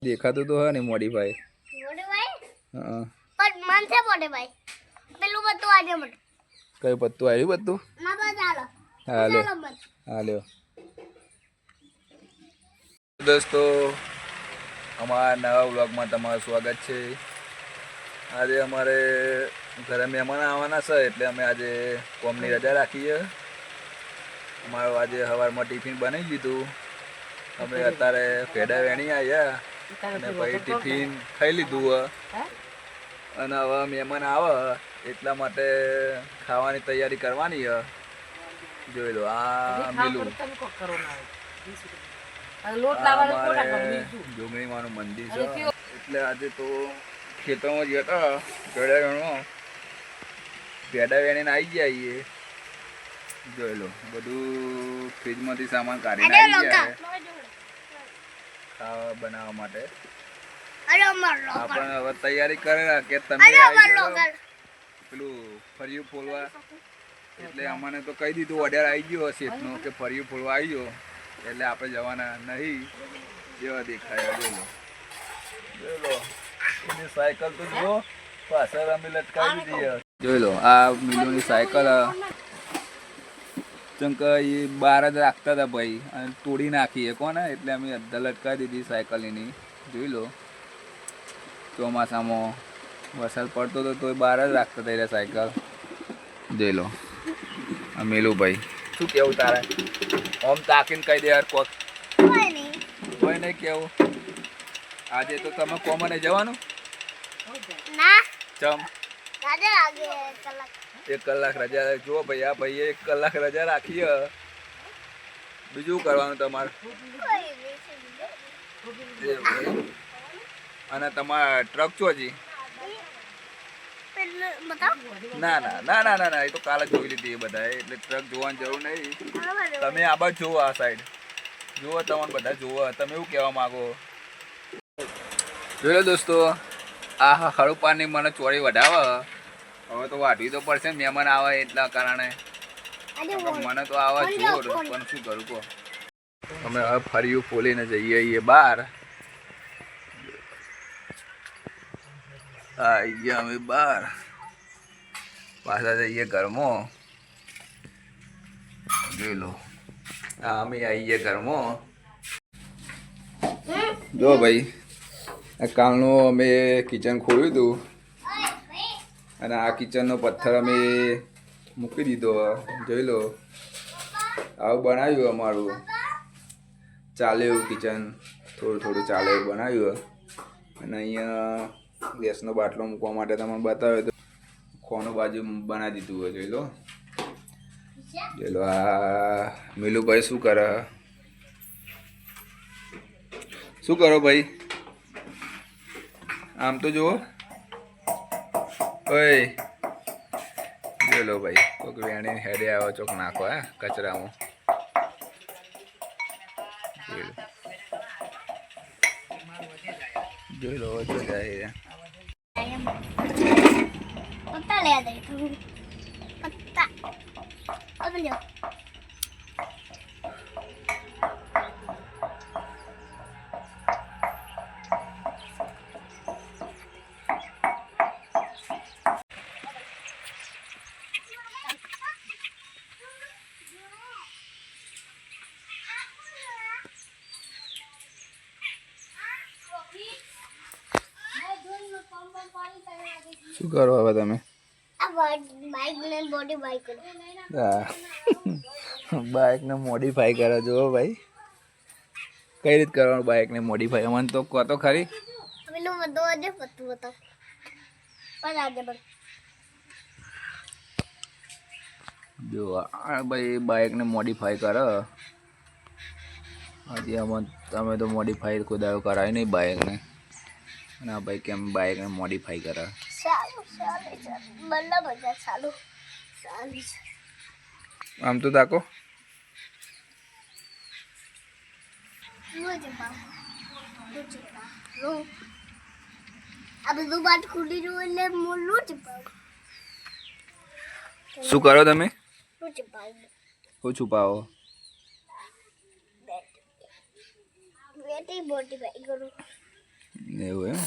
દેખાતું તો હા ને મોડીફાઈ હા પણ મન છે મોડીફાઈ પેલું પત્તું આજે મત કઈ પત્તું આવ્યું પત્તું ના બસ ચાલો હા લ્યો દોસ્તો અમારા નવા વ્લોગમાં તમારું સ્વાગત છે। આજે અમારે ઘરે મહેમાન આવવાના છે એટલે અમે આજે કોમની રજા રાખી છે। અમારું આજે સવારમાં ટિફિન બનાવી દીધું। અમે અત્યારે પેડા વેણી આવ્યા અને પછી ટિફિન ખાઈ લીધું અને હવે મહેમાન આવે એટલા માટે ખાવાની તૈયારી કરવાની છે। જોઈ લો આ મિલું જોગણીમાનું મંદિર છે એટલે આજે તો ખેતરમાં ગયા હતા પેડા વેણવા પેડા વેણીને આવી ગયા। જોઈ લો બધું ફ્રીજમાંથી સામાન કાઢીને આવી ગયા ખાવા બનાવવા માટે। આપણે હવે તૈયારી કરે કે તમે પેલું ફરિયું ફોલવા એટલે અમને તો કહી દીધું ઓર્ડર આવી ગયો શેઠનો કે ફરિયું ફોલવા આવી ગયો એટલે આપણે જવાના નહીં। જેવા દેખાય જોઈ લો એની સાયકલ તો જુઓ પાછળ અમે લટકાવી દીધી। જોઈ લો આ મિલુની સાયકલ ચંક એ બહાર જ રાખતા હતા ભાઈ અને તોડી નાખીએ કોને એટલે અમે અડધા લટકાવી દીધી સાયકલની। જોઈ લો ચોમાસામાં વરસાદ પડતો હતો તો બહાર જ રાખતા હતા સાયકલ। જોઈ લો આ મેલું ભાઈ શું કેવું તારે આમ તાકીને કહી દે યાર કોક કોઈ નહીં કેવું। આજે તો તમે કોમને જવાનું ચમ 1 કલાક રજા જુઓ ભાઈ આ ભાઈએ 1 કલાક રજા રાખી બીજું કરવાનું તમારે અને તમારા ટ્રક છો હજી ના ના ના ના ના ના એ તો કાલે જોઈ લીધી એ બધા એટલે ટ્રક જોવાની જરૂર નહીં। તમે આ બાજુ જુઓ આ સાઈડ જુઓ તમને બધા જુઓ તમે એવું કહેવા માગો। જોઈ લો દોસ્તો આ હળુપાની મને ચોરી વઢાવે હવે તો વાઢવી તો પડશે મહેમાન આવે એટલા કારણે મને તો આવા જોર પણ શું કરું કહો। અમે હવે ફરિયું ફોલીને જઈએ બહાર આવી ગયા અમે બહાર પાછા જઈએ ઘરમાં। જોઈ લો હા અમે આવી ગયા ઘરમાં। જો ભાઈ કાલનું અમે કિચન ખોલ્યું હતું અને આ કિચનનો પથ્થર અમે મૂકી દીધો। જોઈ લો આવું બનાવ્યું અમારું ચાલે એવું કિચન થોડું થોડું ચાલે એવું બનાવ્યું અને અહીંયા ગેસનો બાટલો મૂકવા માટે તમને બતાવ્યો તો ખોનું બાજુ બનાવી દીધું હોય। જોઈ લો આ મિલુભાઈ શું કરે શું કરો ભાઈ આમ તો જુઓ ઓય જોઈ લો ભાઈ કોઈક વેણી હેડે આવો ચોક નાખો હે કચરામાં। જોઈ લો ઓછો જાય પત્તા લે દે પત્તા અબલ્યો શું કરો હવે તમે બાઇકને મોડિફાઈ કરો જુઓ ભાઈ કઈ રીતે કરવાનું બાઇકને મોડિફાઈ અમને તો કહો તો ખરી જો ભાઈ બાઇકને મોડિફાઈ કરો હજી અમે તો મોડિફાઈ કોઈ દાડો કરાય નહીં બાઇકને અને આ ભાઈ કેમ બાઇકને મોડિફાઈ કરે આમ તો તાકો શું કરો તમે શું છુપાવો બેટી મોટી ભાઈ કરું એવું એમ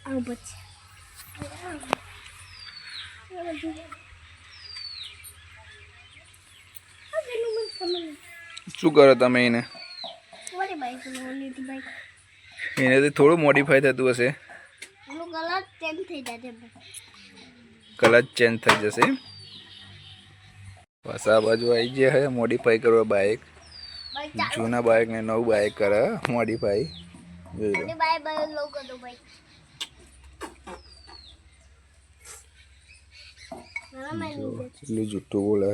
આવું પછી શું કરો તમે એને મારી બાઈક લોની તો બાઈક એનાથી થોડું મોડિફાઈ થતું હશે એનો કલર ચેન્જ થઈ જાય કલર ચેન્જ થઈ જશે પાછા આ બાજુ આવી ગયા હે મોડિફાઈ કરવા બાઇક બાઈક ચાલુ જૂના બાઇક ને નવું બાઇક કરે મોડિફાઈ જોઈ લો અને બાય બાય લોકો તો બાઈક ના મેં જો કેટલું જુઠ્ઠું બોલે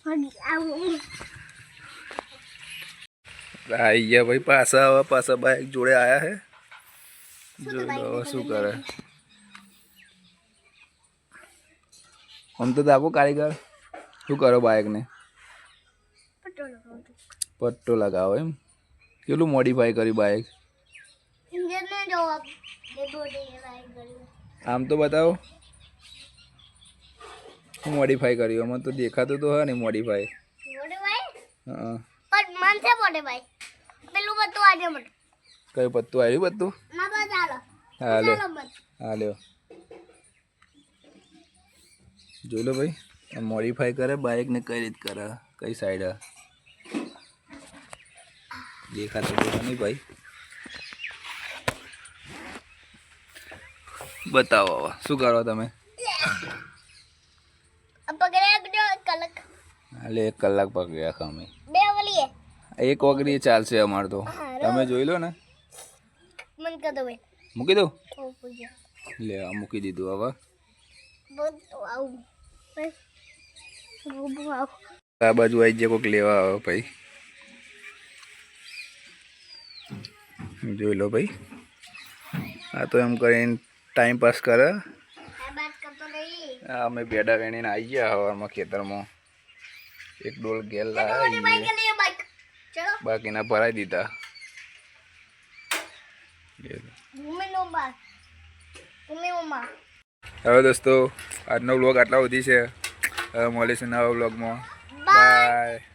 હજી આવું આવી ગયા ભાઈ પાછા હવે પાછા બાઇક જોડે આયા હે જોઈ લો હવે શું કરે આમ તો આપો કારીગર શું કરો બાઇકને પટ્ટો લગાવો એમ કેટલું મોડિફાઈ કર્યું બાઇક ઇન્જિન ને જવાબ એ બોડી રાઈ ગયું આમ તો બતાવો શું મોડિફાઈ કર્યું આમાં તો દેખાતું તો હા નહીં મોડિફાઈ બોડી ભાઈ હા પણ મન છે બોડી ભાઈ પેલું બધું આજે મત કયું પત્તું આવ્યું પત્તું ના બસ ચાલો હા લે ચાલો બસ હા લ્યો જોઈ લો ભાઈ મોડિફાઈ કરે બાઇકને કઈ રીત કરે કઈ સાઈડ દેખાતું તો નહીં ભાઈ બતાવો હવે શું કરો તમે પકડે કલક હાલે 1 કલાક પકડ્યા અમે બે ઓલીએ 1 વાગડી ચાલશે અમારે તો તમે જોઈ લો ને મન કદો ભાઈ મૂકી દઉં ઓ પૂજા લે આ મૂકી દીધું હવે बहुत आऊ वो आऊ આ બાજુ આવી જાય કોઈક લેવા આવે ભાઈ જોઈ લો ભાઈ આ તો એમ કરીને ટાઈમ પાસ કરે बात करतो नहीं આ અમે બેડા વેણીને આવી ગયા હવારમાં ખેતરમાં એક ડોલ ગેલ લાવ્યા बाइक के लिए बाइक चलो બાકીના ભરાઈ દીધા घूमे नो बात घूमे मम्मा હવે દોસ્તો આજનો વ્લોગ આટલા સુધી છે હવે મળીશું નવા વ્લોગમાં Bye. બાય